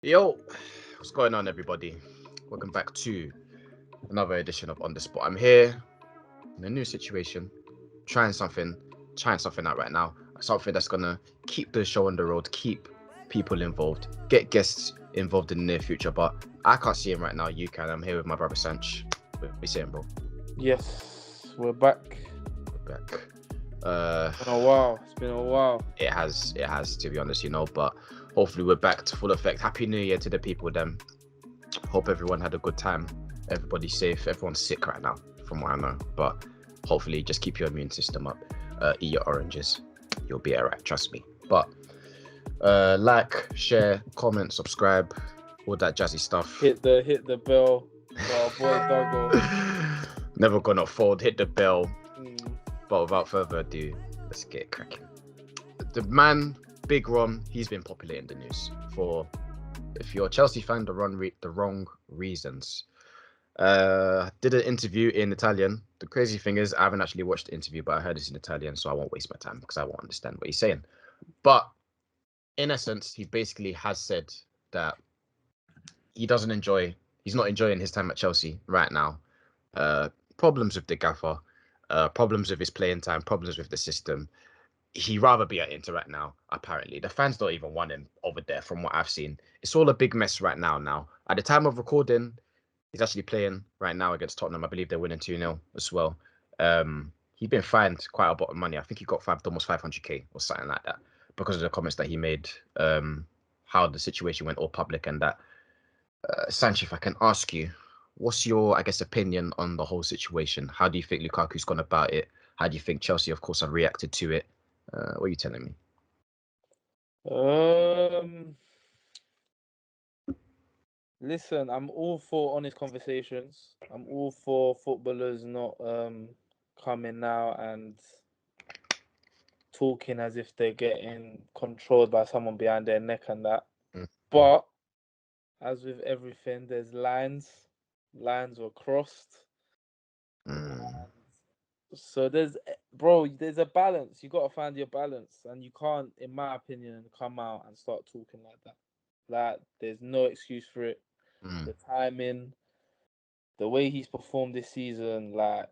Yo, what's going on, everybody? Welcome back to another edition of On the Spot. I'm here in a new situation, trying something out right now. Something that's gonna keep the show on the road, keep people involved, get guests involved in the near future. But I can't see him right now. You can. I'm here with my brother Sanch. What you saying, bro? Yes, we're back. We're back. It's been a while. It's been a while. It has, to be honest, but hopefully we're back to full effect. Happy New Year to the people then. Hope everyone had a good time. Everybody's safe. Everyone's sick right now, from what I know. But hopefully just keep your immune system up. Eat your oranges. You'll be alright, trust me. But like, share, comment, subscribe, all that jazzy stuff. Hit the bell. Our boy Doggo. Never gonna fold. Hit the bell. But without further ado, let's get cracking. The man, Big Ron, he's been popular in the news for, if you're a Chelsea fan, the wrong reasons. Did an interview in Italian. The crazy thing is, I haven't actually watched the interview, but I heard it's in Italian, so I won't waste my time because I won't understand what he's saying. But in essence, he basically has said that he's not enjoying his time at Chelsea right now. Problems with the gaffer. Problems with his playing time, problems with the system. He'd rather be at Inter right now, apparently. The fans don't even want him over there from what I've seen. It's all a big mess right now. At the time of recording, he's actually playing right now against Tottenham. I believe they're winning 2-0 as well. He's been fined quite a lot of money. I think he got almost 500k or something like that because of the comments that he made, how the situation went all public and that. Sanch, if I can ask you, what's your, opinion on the whole situation? How do you think Lukaku's gone about it? How do you think Chelsea, of course, have reacted to it? What are you telling me? Listen, I'm all for honest conversations. I'm all for footballers not coming now and talking as if they're getting controlled by someone behind their neck and that. But as with everything, there's lines were crossed. So there's a balance. You got to find your balance, and you can't, in my opinion, come out and start talking like that. Like, there's no excuse for it. The timing, the way he's performed this season, like,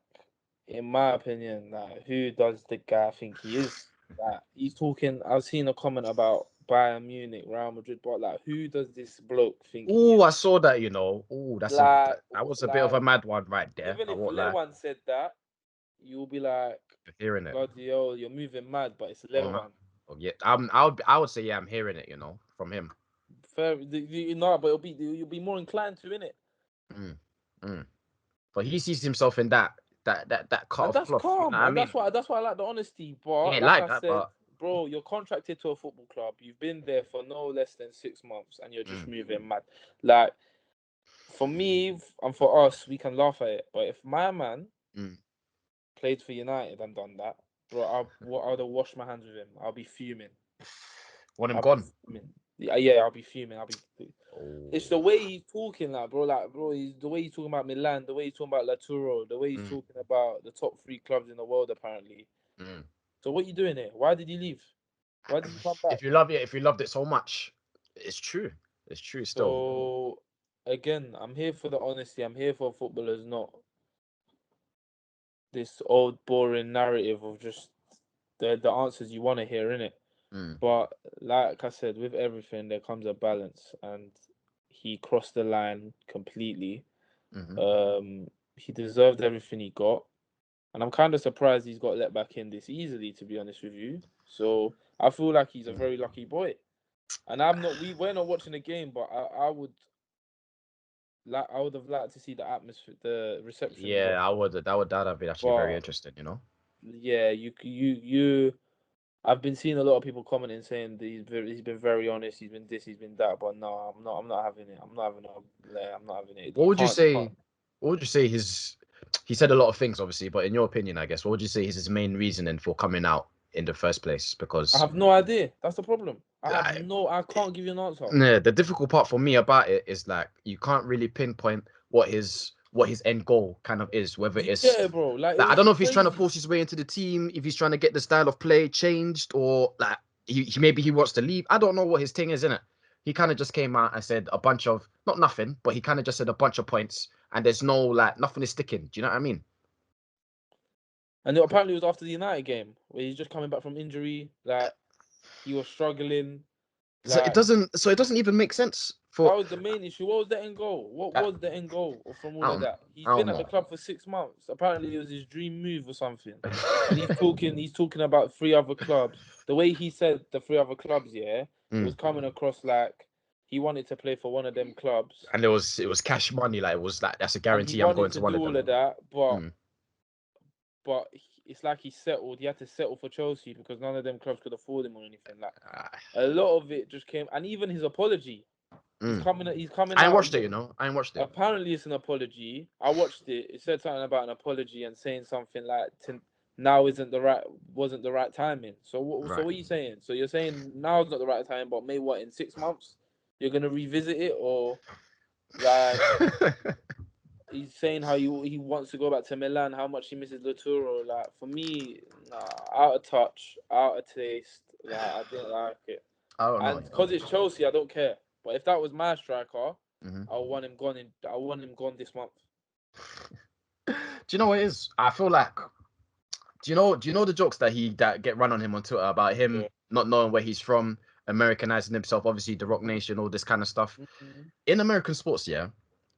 in my opinion, like, who does the guy think he is? Like, he's talking. I've seen a comment about Bayern Munich, Real Madrid, but like, who does this bloke think? Oh, I saw that. That's like, that was a bit of a mad one right there. Even I if won't lie. Lewan said that, you'll be like, hearing it. bloody hell, you're moving mad, but it's Lewan. Oh, yeah, I would say, yeah, I'm hearing it, from him. Fair, but you'll be more inclined to, innit? But he sees himself in that cut of cloth. Calm. You know what I mean? That's why I like the honesty. But Yeah, like I said, but... bro, you're contracted to a football club. You've been there for no less than 6 months, and you're just moving mad. Like, for me and for us, we can laugh at it. But if my man played for United and done that, bro, I would have washed my hands with him. I'll be fuming. Want him gone? Yeah, I'll be fuming. It's the way he's talking, he's the way he's talking about Milan, the way he's talking about Laturo, the way he's talking about the top 3 clubs in the world, apparently. So what are you doing here? Why did you leave? Why did you come back? If you loved it so much, it's true. It's true still. So again, I'm here for the honesty. I'm here for footballers, not this old boring narrative of just the answers you want to hear, innit? But like I said, with everything there comes a balance, and he crossed the line completely. He deserved everything he got, and I'm kind of surprised he's got let back in this easily, to be honest with you. So I feel like he's a very lucky boy. And we're not watching the game, but I would have liked to see the atmosphere, the reception. Yeah, I would. That would have been actually very interesting, Yeah, you. I've been seeing a lot of people commenting saying that he's been very honest. He's been this, he's been that. But no, I'm not having it. I'm not having it. What would you say? What would you say he said a lot of things, obviously, but in your opinion, I guess, what would you say is his main reasoning for coming out in the first place? Because I have no idea. That's the problem. I can't give you an answer. Yeah, the difficult part for me about it is like you can't really pinpoint what his end goal kind of is. Whether it's bro. Like I don't know if he's trying to force his way into the team, if he's trying to get the style of play changed, or like maybe he wants to leave. I don't know what his thing is, innit? he kind of just came out and said a bunch of not nothing, but he kind of just said a bunch of points, and there's no like nothing is sticking. Do you know what I mean? And apparently it was after the United game where he's just coming back from injury. Like he was struggling. So Like it doesn't even make sense that for. was the main issue. What was the end goal? What was the end goal from all I of don't, that? He's I don't been at the know. club for 6 months. Apparently, it was his dream move or something. And he's talking about 3 other clubs. The way he said the 3 other clubs, yeah, it was coming across like he wanted to play for one of them clubs. And it was cash money. Like it was like that's a And he guarantee. I'm wanted going to to one do of all them. of that, but Mm. it's like he settled. He had to settle for Chelsea because none of them clubs could afford him or anything. Like Ah, a lot of it just came, and even his apology. He's coming I ain't out. watched it. You know, I ain't watched it. Apparently, it's an apology. I watched it. It said something about an apology and saying something like now wasn't the right timing. So Right. what are you saying? So you're saying now's not the right time, but maybe in 6 months you're gonna revisit it, or like he's saying how he wants to go back to Milan, how much he misses Laturo. Like for me, nah, out of touch, out of taste. Like I didn't like it, I don't know. and You know. because it's Chelsea, I don't care. But if that was my striker, Mm-hmm. I want him gone. I want him gone this month. Do you know what it is? I feel like. Do you know the jokes that get run on him on Twitter about him Yeah. not knowing where he's from, Americanizing himself, obviously the Rock Nation, all this kind of stuff. Mm-hmm. In American sports, yeah,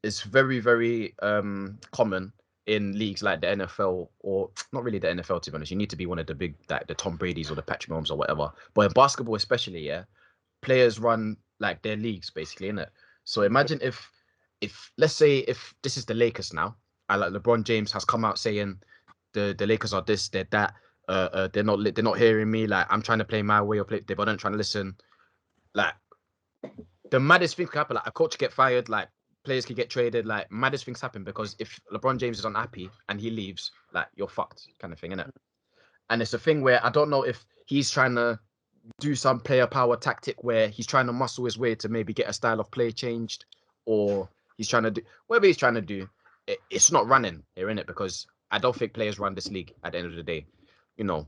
it's very, very common in leagues like the NFL, or not really the NFL, to be honest. You need to be one of the big, like the Tom Brady's or the Patrick Mahomes or whatever. But in basketball, especially, yeah, players run like their leagues basically, innit? So imagine if let's say if this is the Lakers now, and like LeBron James has come out saying the Lakers are this, they're that, they're not hearing me, like I'm trying to play my way or play, they don't trying to listen. Like the maddest thing could happen, like a coach get fired, like players could get traded, like maddest things happen because if LeBron James is unhappy and he leaves, like you're fucked, kind of thing, innit? And it's a thing where I don't know if he's trying to do some player power tactic where he's trying to muscle his way to maybe get a style of play changed, or he's trying to do whatever he's trying to do. It's not running here, in it, because I don't think players run this league at the end of the day. You know,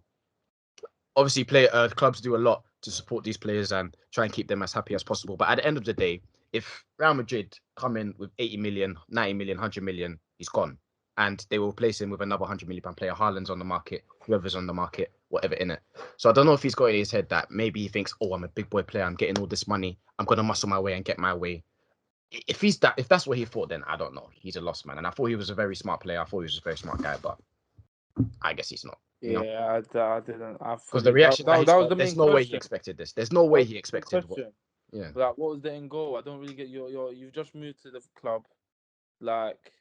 obviously, clubs do a lot to support these players and try and keep them as happy as possible. But at the end of the day, if Real Madrid come in with 80 million, 90 million, 100 million, he's gone. And they will replace him with another 100 million pound player. Haaland's on the market, whoever's on the market, whatever in it. So I don't know if he's got in his head that maybe he thinks, oh, I'm a big boy player, I'm getting all this money, I'm gonna muscle my way and get my way. If that's what he thought, then I don't know. He's a lost man. And I thought he was a very smart player. I thought he was a very smart guy, but I guess he's not. You know? Yeah, I didn't. Because the That, reaction that he's that was got, the there's main no way he question. expected this. There's no That way was he the main expected what. question. Yeah. Like, what was the end goal? I don't really get you've just moved to the club. Like,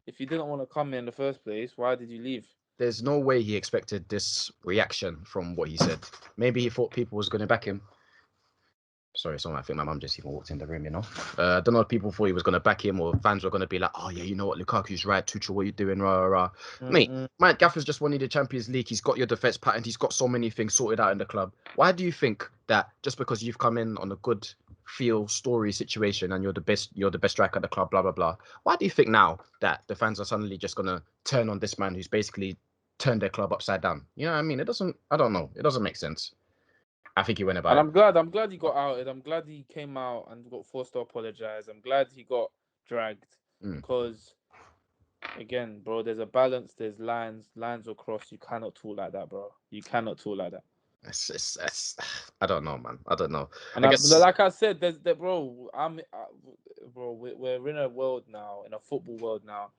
if you didn't want to come in the first place, why did you leave? There's no way he expected this reaction from what he said. Maybe he thought people was going to back him. Sorry, I think my mum just even walked in the room, you know. I don't know if people thought he was going to back him or fans were going to be like, oh, yeah, you know what, Lukaku's right, Tuchel, what are you doing, rah, rah, rah. Mate, Mike Gaffer's just won the Champions League. He's got your defence pattern. He's got so many things sorted out in the club. Why do you think that just because you've come in on a good feel story situation and you're the best striker at the club, blah, blah, blah, why do you think now that the fans are suddenly just going to turn on this man who's basically turned their club upside down? You know what I mean? I don't know. It doesn't make sense. I think he went about And it. I'm glad he got outed. I'm glad he came out and got forced to apologize. I'm glad he got dragged because, again, bro, there's a balance. There's lines will cross. You cannot talk like that, bro. You cannot talk like that. It's, I don't know, man. I don't know. And I guess, like I said, bro. Bro, we're in a world now, in a football world now,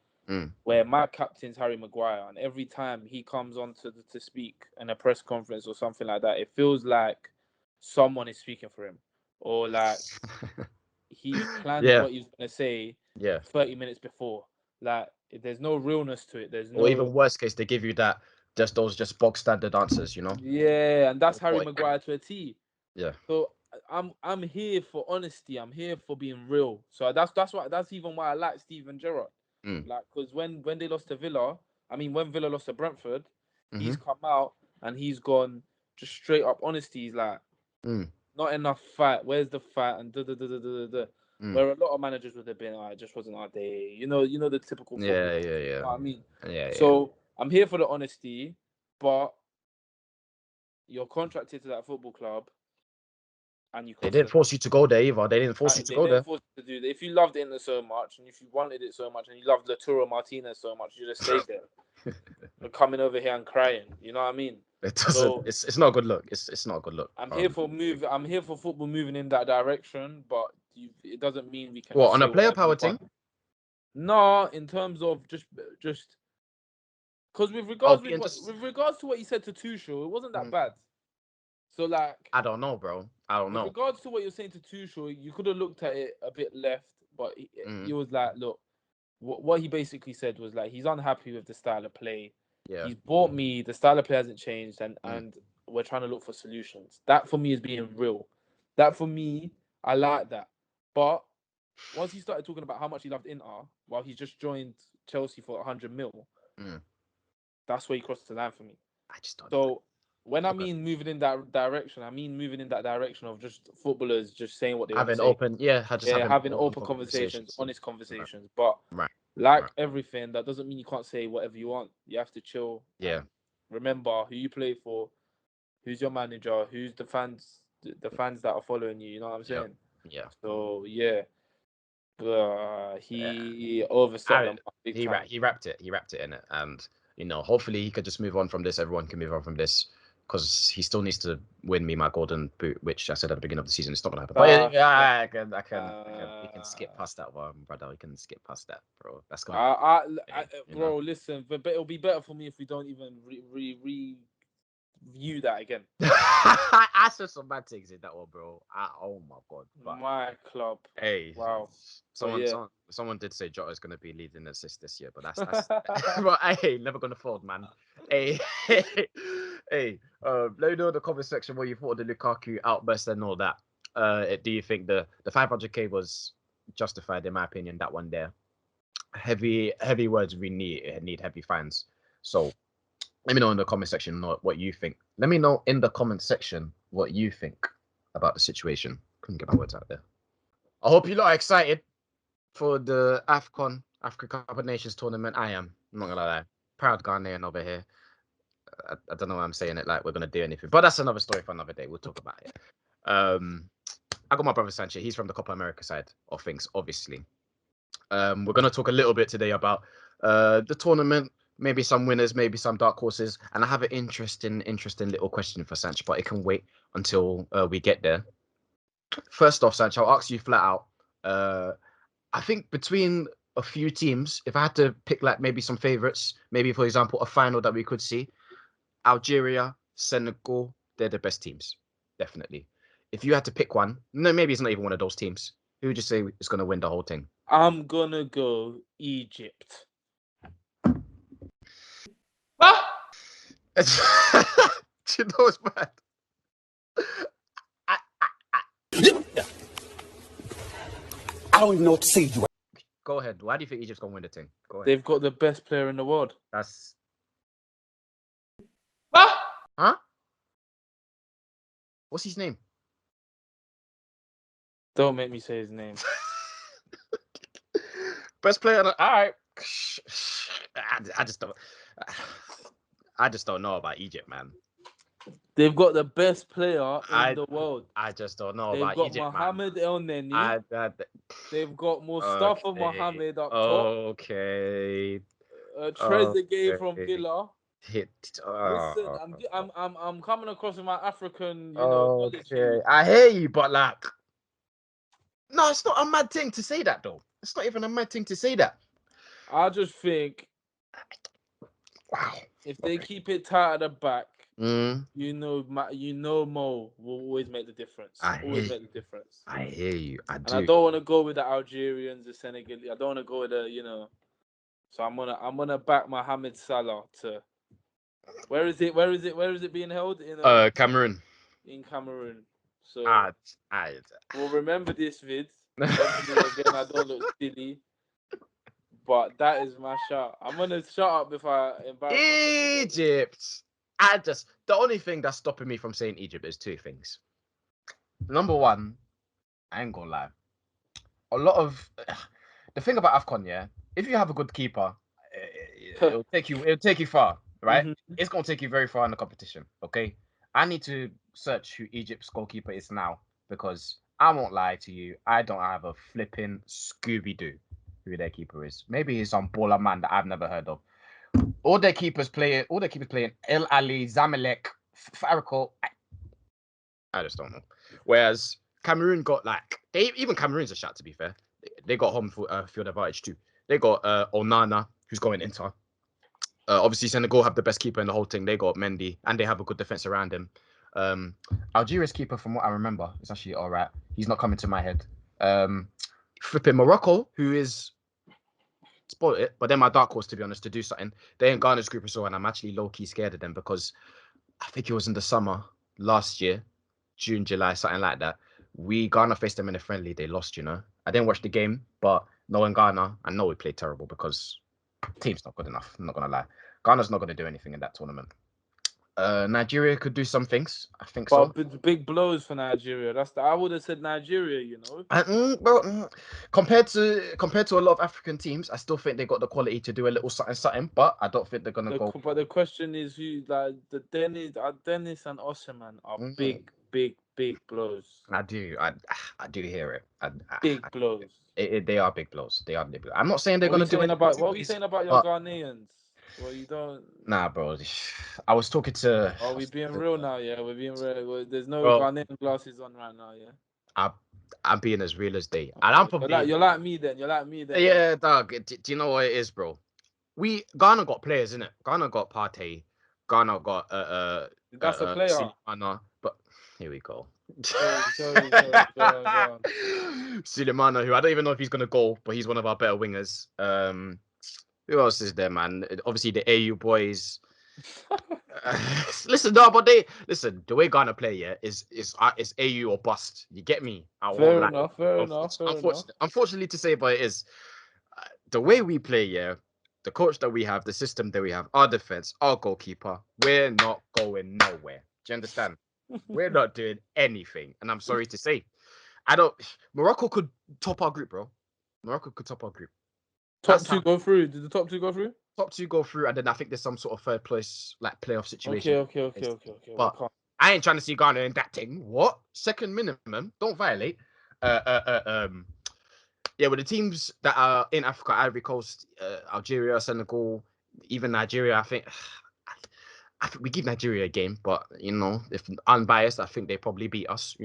where my captain's Harry Maguire, and every time he comes on to speak in a press conference or something like that, it feels like someone is speaking for him, or like he's planned what he's gonna say 30 minutes before. Like there's no realness to it. There's no. Or even worst case, they give you that just bog standard answers, you know. Yeah, and that's Harry Like, Maguire to a T. yeah. So I'm here for honesty. I'm here for being real. So that's even why I like Steven Gerrard. Like, because when they lost to Villa, when Villa lost to Brentford, he's come out and he's gone just straight up honesty. He's like, not enough fight. Where's the fight? And where a lot of managers would have been, it just wasn't our day. You know the typical football. Yeah. You know what I mean? Yeah. So I'm here for the honesty, but you're contracted to that football club. and you They cross didn't the force you to go there either. They didn't force you to they go didn't there. force you to do that. If you loved Inter so much, and if you wanted it so much, and you loved Lautaro Martinez so much, you just stayed there. You're coming over here and crying. You know what I mean? It doesn't. So It's not a good look. It's not a good look. I'm here for I'm here for football moving in that direction, but it doesn't mean we can What, just on say a player whatever power we thing? want. No, in terms of just because with regards to what you said to Tuchel, it wasn't that bad. So like, I don't know, bro. I don't know. With regards to what you're saying to Tuchel, you could have looked at it a bit left, but he was like, look, what he basically said was like he's unhappy with the style of play. Yeah. He's bought me. The style of play hasn't changed, and we're trying to look for solutions. That for me is being real. That for me, I like that. But once he started talking about how much he loved Inter, while he's just joined Chelsea for 100 mil, that's where he crossed the line for me. I just don't. So when I mean moving in that direction, I mean moving in that direction of just footballers just saying what they want to say. Having open conversations, honest conversations. But everything, that doesn't mean you can't say whatever you want. You have to chill. Yeah. Remember who you play for, who's your manager, who's the fans that are following you. You know what I'm saying? Yeah. So yeah. But he overstepped them big time. He wrapped it in it, and hopefully he could just move on from this. Everyone can move on from this, because he still needs to win me my golden boot, which I said at the beginning of the season it's not gonna happen. But I can. We can skip past that one, brother. We can skip past that, bro. That's gonna. Bro, listen, but it'll be better for me if we don't even review that again. I saw some bad things in that one, bro. Oh my god. But, my club. Hey, wow. Someone did say Jota's gonna be leading assists this year, but that's but hey, never gonna fold, man. Hey, hey, let me know in the comment section what you thought of the Lukaku outburst and all that. Do you think the 500k was justified? In my opinion, that one there. Heavy words. We need heavy fans. So let me know in the comment section what you think. Let me know in the comment section what you think about the situation. Couldn't get my words out there. I hope you lot are excited for the AFCON, Africa Cup of Nations tournament. I am. I'm not gonna lie. Proud Ghanaian over here. I don't know why I'm saying it like we're gonna do anything, but that's another story for another day. We'll talk about it. I got my brother Sanchez. He's from the Copa America side of things, obviously. We're gonna talk a little bit today about the tournament, maybe some winners, maybe some dark horses, and I have an interesting little question for Sanch, but it can wait until we get there. First off, Sanch, I'll ask you flat out. I think between a few teams, if I had to pick like maybe some favorites, maybe for example a final that we could see, Algeria, Senegal, they're the best teams, definitely. If you had to pick one, no, maybe it's not even one of those teams. Who would you say is going to win the whole thing? I'm gonna go Egypt. Do you know what's bad? I don't even know what to say to you. Go ahead. Why do you think Egypt's gonna win the thing? Go ahead. They've got the best player in the world. That's. Huh? What's his name? Don't make me say his name. Best player. All right. I just don't know about Egypt, man. They've got the best player in the world. I just don't know They've about got Egypt, Mohamed El Neni. They've got Mustafa Mohamed up top. Okay. Trezeguet from Villa. Listen, I'm coming across with my African, knowledge. I hear you, but like, no, it's not a mad thing to say that though. It's not even a mad thing to say that. I just think, wow, if they keep it tight at the back, Mo will always make the difference. I hear you. I do. And I don't want to go with the Algerians, the Senegalese. I don't want to go with the, So I'm gonna back Mohamed Salah to. Where is it being held? In Cameroon. In Cameroon. So we'll remember this vid. Again, I don't look silly. But that is my shout. I'm gonna shut up if I embarrass Egypt. The only thing that's stopping me from saying Egypt is two things. Number one, I ain't gonna lie. A lot of the thing about AFCON, yeah, if you have a good keeper, it'll take you far, right? Mm-hmm. It's gonna take you very far in the competition. Okay, I need to search who Egypt's goalkeeper is now because I won't lie to you. I don't have a flipping Scooby-Doo who their keeper is. Maybe he's some baller man that I've never heard of. All their keepers playing El Ali, Zamalek, Farako. I just don't know. Whereas Cameroon got even Cameroon's a shot, to be fair. They got home field advantage too. They got Onana, who's going Inter. Obviously, Senegal have the best keeper in the whole thing. They got Mendy, and they have a good defense around him. Algeria's keeper, from what I remember, is actually all right. He's not coming to my head. Flipping Morocco, who is spoiled it, but they're my dark horse, to be honest, to do something. They're in Ghana's group as well, and I'm actually low-key scared of them because I think it was in the summer last year, June, July, something like that. Ghana faced them in a friendly. They lost, I didn't watch the game, but knowing Ghana, I know we played terrible because team's not good enough. I'm not going to lie. Ghana's not going to do anything in that tournament. Nigeria could do some things. I think so. Big blows for Nigeria. I would have said Nigeria, Compared to a lot of African teams, I still think they got the quality to do a little something. But I don't think they're gonna go. But the question is, who the Dennis and Osimhen are big blows. I do hear it. Big blows. They are big blows. They are big blows. I'm not saying they're gonna do anything. What are you saying about your Ghanaians? Well, you don't. Nah, bro. I was talking to. Are we being real now? Yeah, we're being real. There's no Ghanaian glasses on right now. Yeah. I'm being as real as they. And I'm probably. You're like me then. Yeah, dog. Do you know what it is, bro? Ghana got players, innit? Ghana got Partey. Ghana got That's a player. But here we go. Sorry. Sulemana, who I don't even know if he's gonna go, but he's one of our better wingers. Who else is there, man? Obviously the AU boys. Listen, the way Ghana play, yeah, is AU or bust. You get me? Fair enough. Unfortunately to say, but it is the way we play, yeah. The coach that we have, the system that we have, our defense, our goalkeeper, we're not going nowhere. Do you understand? We're not doing anything, and I'm sorry to say, Morocco could top our group, bro. Morocco could top our group. Top two go through. Did the top two go through? Top two go through, and then I think there's some sort of third place playoff situation. Okay. But I ain't trying to see Ghana in that thing. What? Second minimum? Don't violate. Yeah, with the teams that are in Africa, Ivory Coast, Algeria, Senegal, even Nigeria, I think we give Nigeria a game, but if unbiased, I think they probably beat us.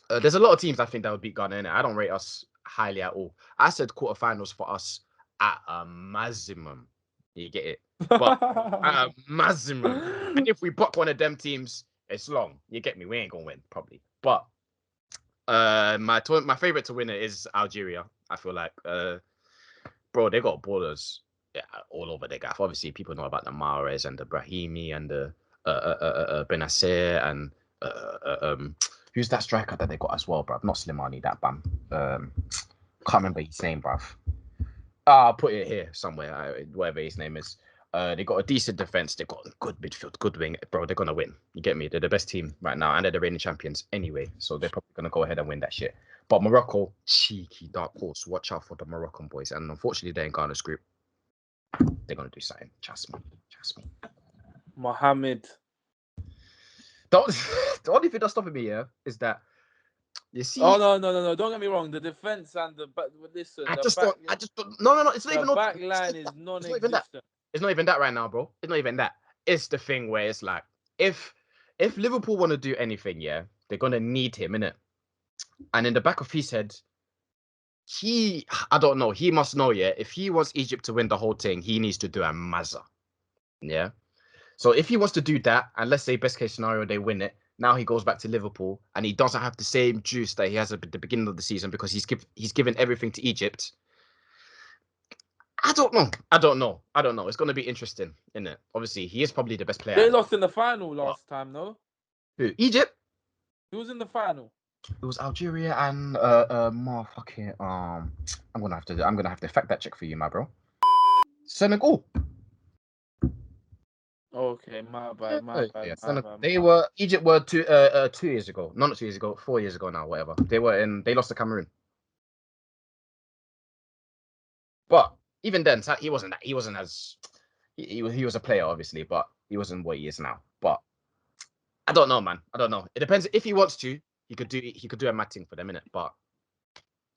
There's a lot of teams I think that would beat Ghana. I don't rate us highly at all. I said quarterfinals for us at a maximum. You get it? But at a maximum. And if we buck one of them teams, it's long. You get me? We ain't gonna win probably. But my favorite to win it is Algeria. I feel like, bro, they got ballers all over their gaff. Obviously, people know about the Mahrez and the Brahimi and the Benacer and who's that striker that they got as well, bruv? Not Slimani, that bam. Can't remember his name, bruv. I'll put it here somewhere, whatever his name is. They got a decent defense. They got a good midfield, good wing, bro. They're gonna win. You get me? They're the best team right now, and they're the reigning champions anyway. So they're probably gonna go ahead and win that shit. But Morocco, cheeky dark horse. Watch out for the Moroccan boys. And unfortunately, they're in Ghana's group. They're gonna do something. Trust me. Mohammed. The only thing that's stopping me here is that you see. Oh no! Don't get me wrong. The defense and the back. Listen, I just don't. No. It's not even. The back line is non-existent. It's not even that right now, bro. It's not even that. It's the thing where it's like, if Liverpool want to do anything, yeah, they're gonna need him, innit? And in the back of his head, I don't know. He must know, yeah. If he wants Egypt to win the whole thing, he needs to do a mazza, yeah. So if he wants to do that, and let's say best case scenario they win it, now he goes back to Liverpool and he doesn't have the same juice that he has at the beginning of the season because he's given everything to Egypt. I don't know. It's going to be interesting, isn't it? Obviously, he is probably the best player. They lost in the final last time, no? Who? Egypt? Who was in the final? It was Algeria and I'm gonna have to fact that check for you, my bro. Senegal. Okay, my bad. Egypt were 2 years ago. No, not 2 years ago, 4 years ago now, whatever. They lost to Cameroon. But even then, he was a player, obviously, but he wasn't what he is now. But I don't know, man. I don't know. It depends if he wants to. he could do a mad thing for them, innit? But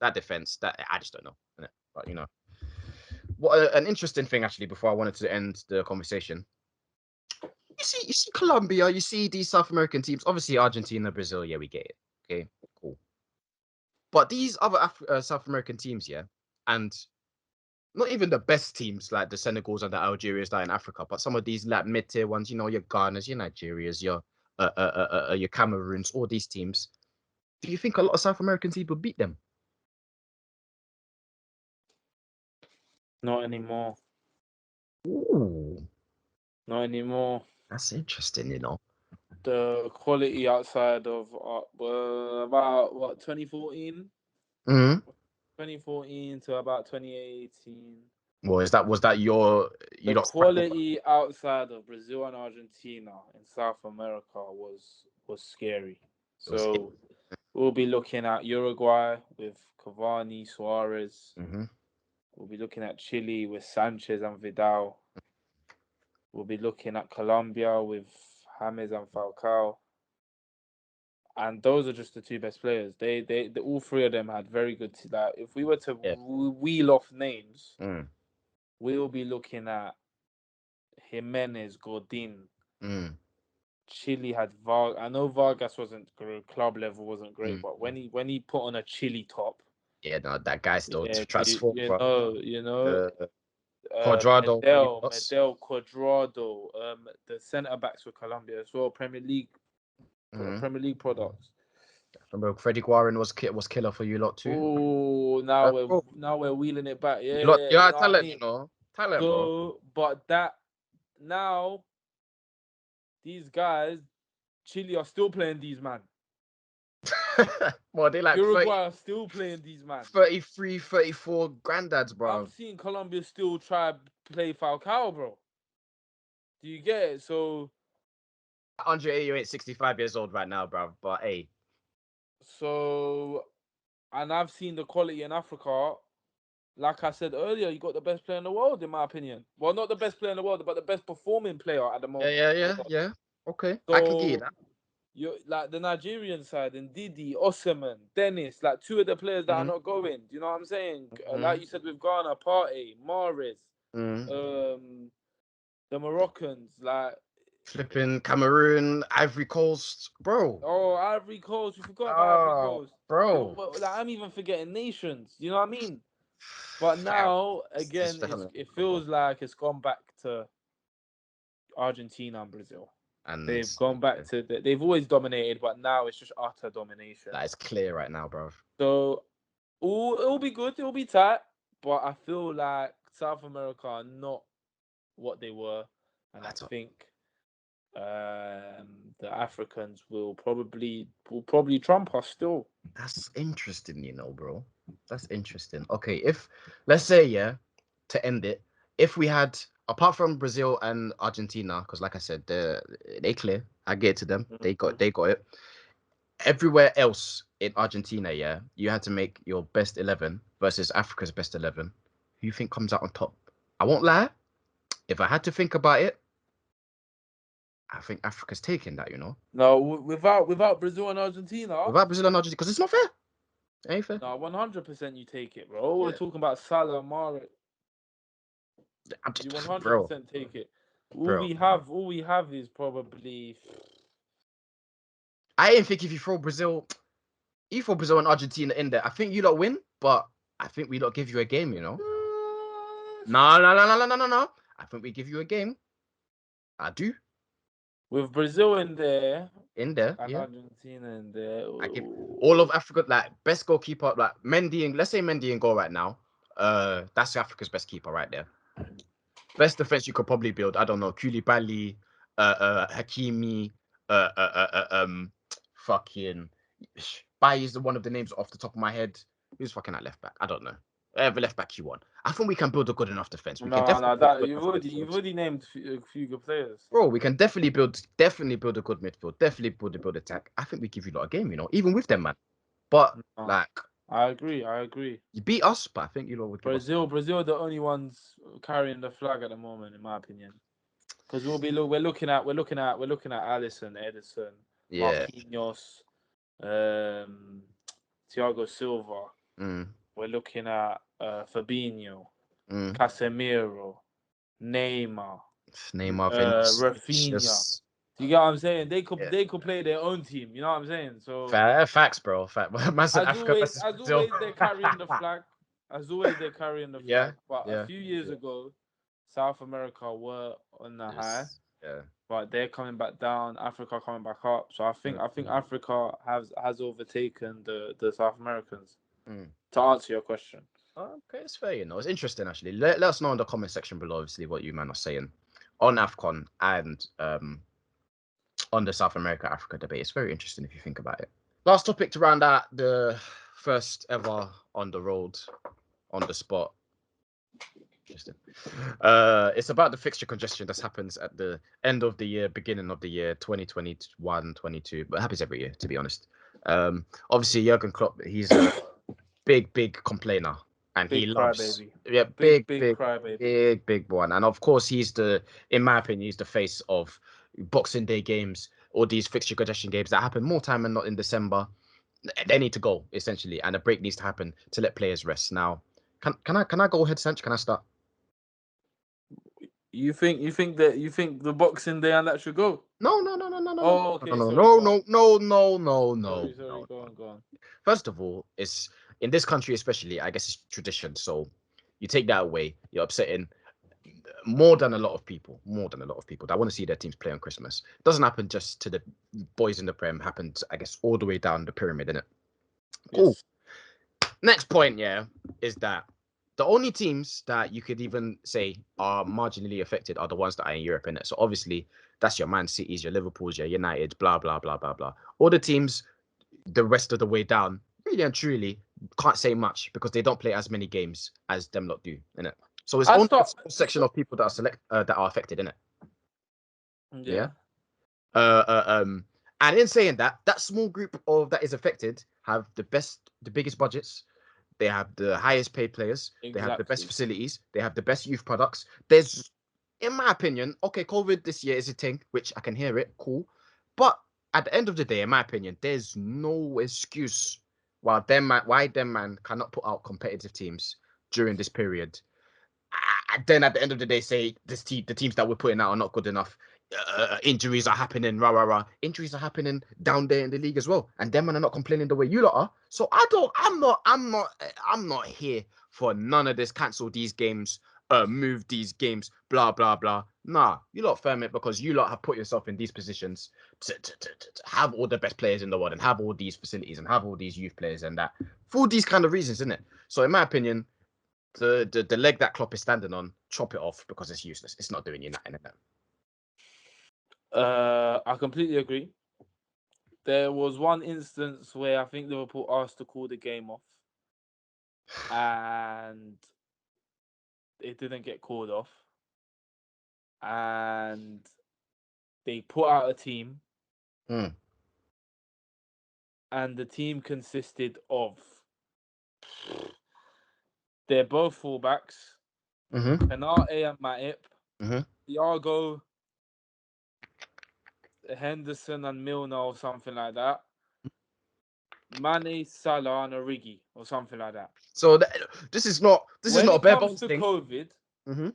that defense, that I just don't know, innit? But you know, what an interesting thing actually. Before I wanted to end the conversation, you see Colombia, you see these South American teams. Obviously, Argentina, Brazil, yeah, we get it. Okay, cool. But these other South American teams, yeah, and not even the best teams like the Senegals and the Algerians that are in Africa, but some of these like mid-tier ones, you know, your Ghanas, your Nigerias, your Cameroons, all these teams. Do you think a lot of South American teams would beat them? Not anymore. Ooh, Not anymore. that's interesting, you know. The quality outside of about what 2014, Mm-hmm. 2014 to about 2018. Well, was that The quality outside of Brazil and Argentina in South America was scary. So we'll be looking at Uruguay with Cavani, Suarez. Mm-hmm. We'll be looking at Chile with Sanchez and Vidal. We'll be looking at Colombia with James and Falcao. And those are just the two best players. They all three of them had very good. Like, if we were to wheel off names, we'll be looking at Jimenez, Godin. Chile had I know Vargas wasn't great, club level wasn't great, but when he put on a Chile top, no, that guy still transformed. You know, Cuadrado, Medel, Cuadrado, the centre backs for Colombia as well, Premier League products. Remember, Freddie Guarin was killer for you lot too. Oh, now we're wheeling it back. Yeah, you know talent, you know, talent, bro. But that now these guys, Chile are still playing these man. Well, they like Uruguay are still playing these man. 33, 34 granddads, bro. I'm seeing Colombia still try play Falcao, bro. Do you get it? So Andre Ayew ain't 65 years old right now, bro. But hey. So, and I've seen the quality in Africa. Like I said earlier, you got the best player in the world, in my opinion. Well, not the best player in the world, but the best performing player at the moment. Yeah. Okay, So, I can give you that. You like the Nigerian side and Didi, Osimhen, Dennis, like two of the players that are not going. Do you know what I'm saying? Like you said with Ghana, Partey, Mahrez, the Moroccans, like flipping Cameroon, Ivory Coast, bro. Oh, Ivory Coast, you forgot about Ivory Coast, bro. Like I'm even forgetting nations. You know what I mean? But now again, it feels like it's gone back to Argentina and Brazil. And they've gone back to they've always dominated, but now it's just utter domination. That is clear right now, bro. So it'll be good, it'll be tight, but I feel like South America are not what they were, and I think the Africans will probably trump us still. That's interesting, you know, bro. That's interesting. Okay, if let's say to end it, if we had apart from Brazil and Argentina, because like I said, they clear. I get to them. They got it. Everywhere else in Argentina, you had to make your best 11 versus Africa's best 11. Who you think comes out on top? I won't lie. If I had to think about it, I think Africa's taking that, you know. No, without Brazil and Argentina. Without Brazil and Argentina, because it's not fair. It ain't fair. No, 100% you take it, bro. We're talking about Salah, Mara. You 100% take it. All we have is probably. I didn't think if you throw Brazil and Argentina in there, I think you lot win, but I think we lot give you a game, you know. No. I think we give you a game. I do. With Brazil in there, and Argentina in there. I give all of Africa like best goalkeeper, like Mendy and let's say Mendy and goal right now. That's Africa's best keeper right there. Best defense you could probably build. I don't know, Koulibaly, Hakimi, fucking Baye is one of the names off the top of my head. Who's fucking at left back? I don't know. Whatever left back you want. I think we can build a good enough defense. You've already named a few good players. Bro, we can definitely build a good midfield. Definitely build attack. I think we give you a lot of game, you know, even with them, man. But I agree. You beat us, but I think you know would give Brazil are the only ones carrying the flag at the moment, in my opinion. Because we're looking at Alisson, Edison, Marquinhos, Thiago Silva. We're looking at Fabinho, Casemiro, Neymar, Rafinha. Do you get what I'm saying? They could play their own team. You know what I'm saying? So facts, bro. As always, they're carrying the flag. Yeah, But a few years ago, South America were on the high. Yeah. But they're coming back down. Africa coming back up. So I think Africa has overtaken the South Americans. To answer your question. Okay, it's fair. It's interesting actually. Let us know in the comment section below, obviously, what you man are saying on AFCON and on the South America-Africa debate. It's very interesting if you think about it. Last topic to round out the first ever on the road, on the spot. Interesting. It's about the fixture congestion that happens at the end of the year, beginning of the year, 2021-22, but it happens every year, to be honest. Obviously, Jurgen Klopp, he's a big complainer. And he loves, big one. And of course, in my opinion, he's the face of Boxing Day games, or these fixture congestion games that happen more time and not in December. They need to go, essentially, and a break needs to happen to let players rest. Now, can I go ahead, Sanch? Can I start? You think the Boxing Day and that should go? No. Oh, okay. No. Sorry. Go on. First of all, it's in this country, especially, I guess it's tradition. So you take that away, you're upsetting more than a lot of people that want to see their teams play on Christmas. It doesn't happen just to the boys in the Prem. Happens, I guess, all the way down the pyramid, innit? Cool. Yes. Next point, is that the only teams that you could even say are marginally affected are the ones that are in Europe, innit? So obviously, that's your Man Cities, your Liverpools, your United, blah, blah, blah, blah, blah. All the teams, the rest of the way down, really and truly, can't say much because they don't play as many games as them lot do, innit? So it's only a section of people that are affected, innit? Yeah. And in saying that small group that is affected have the biggest budgets. They have the highest paid players. Exactly. They have the best facilities. They have the best youth products. There's, in my opinion, okay, COVID this year is a thing, which I can hear it, cool. But at the end of the day, in my opinion, there's no excuse why them man cannot put out competitive teams during this period. Then at the end of the day, say the teams that we're putting out are not good enough. Injuries are happening, Injuries are happening down there in the league as well, and them men are not complaining the way you lot are. So I'm not here for none of this. Cancel these games, move these games, blah blah blah. Nah, you lot firm it because you lot have put yourself in these positions to have all the best players in the world and have all these facilities and have all these youth players and that for all these kind of reasons, isn't it? So in my opinion, the leg that Klopp is standing on, chop it off because it's useless. It's not doing you nothing. I completely agree. There was one instance where I think Liverpool asked to call the game off, and it didn't get called off. And they put out a team, and the team consisted of they're both fullbacks, Kante and Matip, Thiago, Henderson and Milner or something like that. Mane, Salah and Origi or something like that. So this is not a bare bones thing. When it comes to COVID,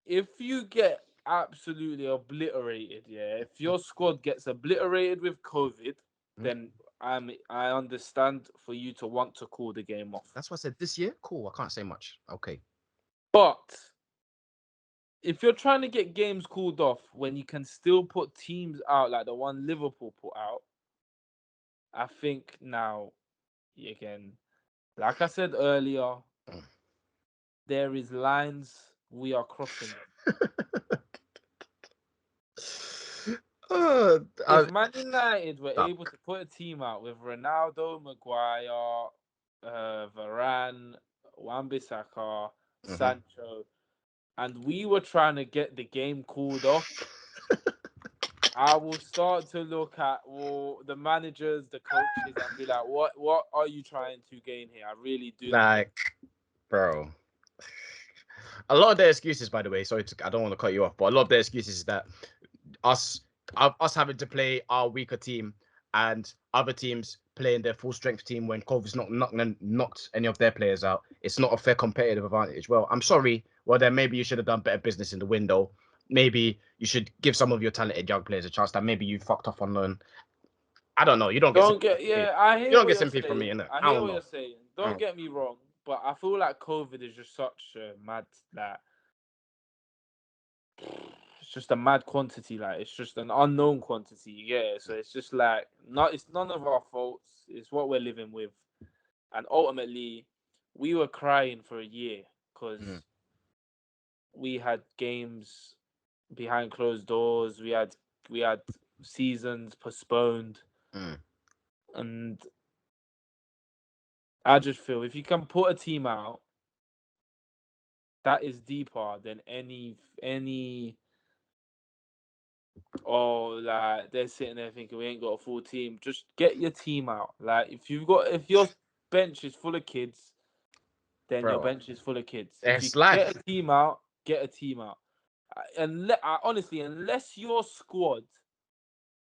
if you get absolutely obliterated, if your squad gets obliterated with COVID, then I understand for you to want to call the game off. That's what I said this year. Cool, I can't say much. Okay. But if you're trying to get games called off when you can still put teams out like the one Liverpool put out, I think now, again, like I said earlier, there is lines we are crossing. If Man United were able to put a team out with Ronaldo, Maguire, Varane, Wan-Bissaka, Sancho, and we were trying to get the game called off, I will start to look at the managers, the coaches, and be like, what are you trying to gain here? I really do. Bro. A lot of their excuses, by the way, sorry, I don't want to cut you off, but a lot of their excuses is that us having to play our weaker team and other teams playing their full strength team when COVID's not knocked any of their players out. It's not a fair competitive advantage. Well, I'm sorry. Well, then maybe you should have done better business in the window. Maybe you should give some of your talented young players a chance that maybe you fucked off on loan. I don't know. You don't get yeah. I hear you don't what get you're sympathy from me, saying. innit? I hear what you're saying. Don't get me wrong, but I feel like COVID is just such a mad that. It's just a mad quantity, like it's just an unknown quantity, yeah. So it's just like it's none of our faults. It's what we're living with, and ultimately, we were crying for a year because we had games behind closed doors. We had seasons postponed, and I just feel if you can put a team out that is deeper than any. Oh, like they're sitting there thinking we ain't got a full team. Just get your team out. Like if your bench is full of kids, then your bench is full of kids. If you get a team out, get a team out. And honestly, unless your squad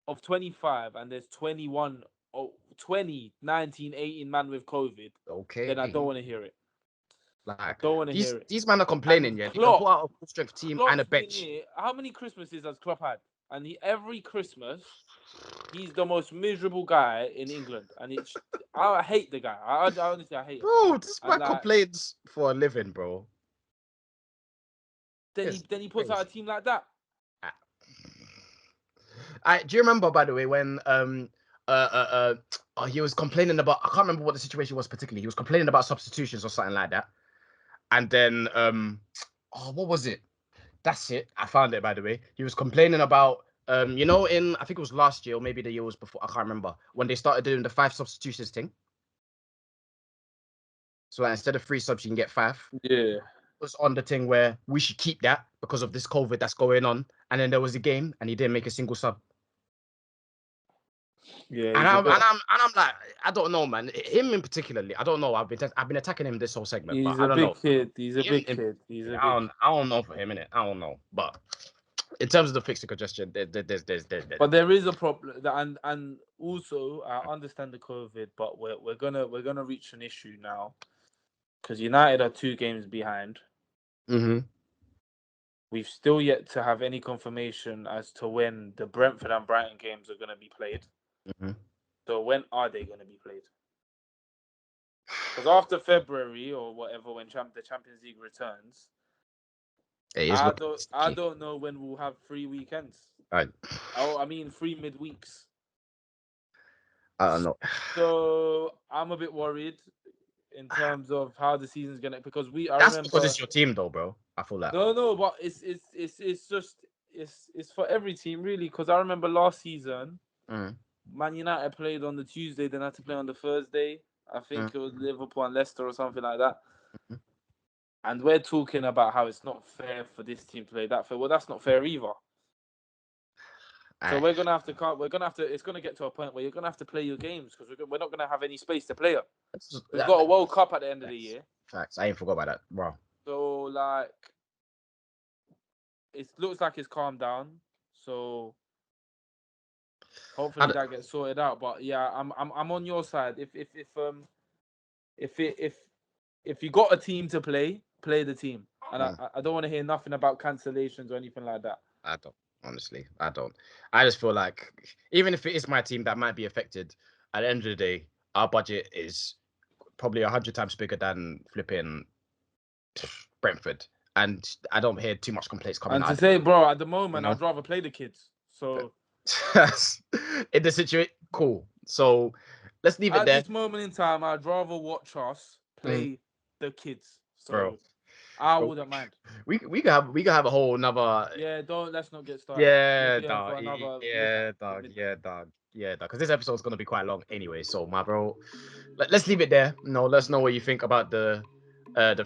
of 25 and there's 21 or 20, 19, 18 man with COVID, then I don't want to hear it. Like, I don't want to hear it. These men are complaining, yeah. You can put out a full strength team and a bench. How many Christmases has Klopp had? And every Christmas, he's the most miserable guy in England. And I hate the guy. I honestly, I hate him. Bro, this man complains for a living, bro. Then he puts out a team like that. Do you remember, by the way, when he was complaining about, I can't remember what the situation was particularly. He was complaining about substitutions or something like that. And then what was it? That's it. I found it, by the way. He was complaining about I think it was last year or maybe the year was before, I can't remember, when they started doing the 5 substitutions thing. So like, instead of 3 subs, you can get 5. Yeah. It was on the thing where we should keep that because of this COVID that's going on. And then there was a game and he didn't make a single sub. Yeah, and I'm like, I don't know, man. Him in particularly, I don't know. I've been attacking him this whole segment, but I don't know. He's a big kid. I don't know for him, innit? I don't know, but in terms of the fixture congestion, there's. But there is a problem, and also I understand the COVID, but we're gonna reach an issue now because United are 2 games behind. We've still yet to have any confirmation as to when the Brentford and Brighton games are going to be played. So when are they going to be played? Because after February or whatever, when the Champions League returns, I don't know when we'll have 3 weekends. Right. Oh, I mean 3 midweeks. I don't know. So I'm a bit worried in terms of how the season's gonna, because That's because it's your team, though, bro. I feel that. No, but it's for every team really. Because I remember last season, Man United played on the Tuesday, then had to play on the Thursday. I think it was Liverpool and Leicester or something like that. And we're talking about how it's not fair for this team to play that fair. Well, that's not fair either. So we're gonna have to. It's gonna get to a point where you're gonna have to play your games because we're not gonna have any space to play them. We've got a World Cup at the end of the year. Facts. I ain't forgot about that, bro. So like, it looks like it's calmed down. So hopefully that gets sorted out. But yeah, I'm on your side. If you got a team to play the team. And I don't want to hear nothing about cancellations or anything like that. I don't. Honestly, I don't. I just feel like even if it is my team that might be affected, at the end of the day, our budget is probably 100 times bigger than flipping Brentford, and I don't hear too much complaints coming out. And to say, bro, at the moment, I'd rather play the kids. So in the situation, cool. So let's leave it there. At this moment in time, I'd rather watch us play the kids. So. Bro. I wouldn't mind. We could have a whole another. Yeah, let's not get started. Yeah, dog. Because this episode's gonna be quite long anyway. So, my bro, let's leave it there. Let us know what you think about the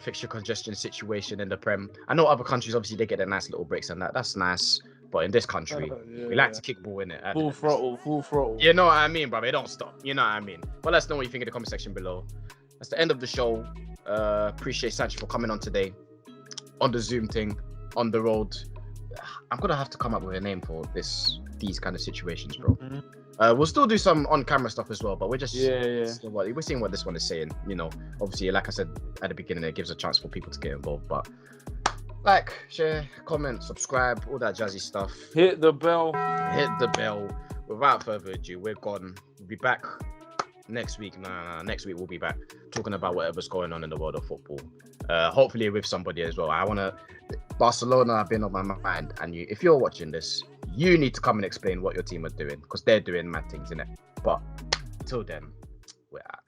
fixture congestion situation in the Prem. I know other countries obviously they get their nice little breaks and that's nice. But in this country, we like to kick ball in it. Full throttle. You know what I mean, bro? It don't stop. You know what I mean? But let us know what you think in the comment section below. That's the end of the show. Appreciate Sanchi for coming on today on the Zoom thing on the road. I'm gonna have to come up with a name for these kind of situations, bro. We'll still do some on-camera stuff as well, but we're just we're seeing what this one is saying. You know, obviously, like I said at the beginning, it gives a chance for people to get involved. But like, share, comment, subscribe, all that jazzy stuff. Hit the bell. Hit the bell. Without further ado, we're gone. We'll be back next week. Next week we'll be back talking about whatever's going on in the world of football. Hopefully with somebody as well. Barcelona have been on my mind, and if you're watching this, you need to come and explain what your team are doing, because they're doing mad things, innit? But till then, we're out.